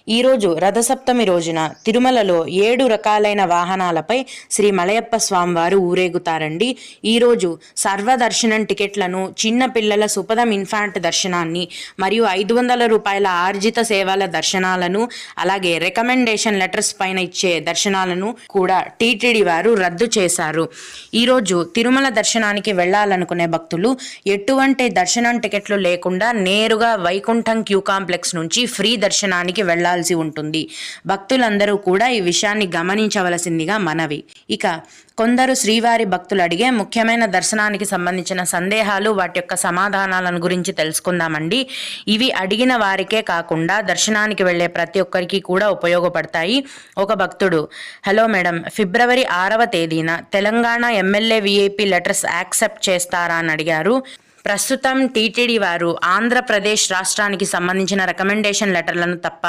ఈరోజు రథసప్తమి రోజున తిరుమలలో 7 రకాలైన వాహనాలపై శ్రీ మలయప్ప స్వామివారు ఊరేగుతారండి. ఈరోజు సర్వదర్శనం టికెట్లను, చిన్న పిల్లల సుపదం ఇన్ఫాంట్ దర్శనాన్ని మరియు 500 రూపాయల ఆర్జిత సేవల దర్శనాలను, అలాగే రికమెండేషన్ లెటర్స్ పైన ఇచ్చే దర్శనాలను కూడా టీటీడీ వారు రద్దు చేశారు. ఈరోజు తిరుమల దర్శనానికి వెళ్లాలనుకునే భక్తులు ఎటువంటి దర్శనం టికెట్లు లేకుండా నేరుగా వైకుంఠం క్యూ కాంప్లెక్స్ నుంచి ఫ్రీ దర్శనానికి వెళ్లాల్సి ఉంటుంది. భక్తులందరూ కూడా ఈ విషయాన్ని గమనించవలసిందిగా మనవి. ఇక కొందరు శ్రీవారి భక్తులు అడిగే ముఖ్యమైన దర్శనానికి సంబంధించిన సందేహాలు, వాటి యొక్క సమాధానాలను గురించి తెలుసుకుందామండి. ఇవి అడిగిన వారికే కాకుండా దర్శనానికి వెళ్లే ప్రతి ఒక్కరికి కూడా ఉపయోగపడతాయి. ఒక భక్తుడు, హలో మేడం, ఫిబ్రవరి 6వ తేదీన Telangana MLA VIP letters accept చేస్తారా అని అడిగారు. ప్రస్తుతం టీటీడీ వారు ఆంధ్రప్రదేశ్ రాష్ట్రానికి సంబంధించిన రికమెండేషన్ లెటర్లను తప్ప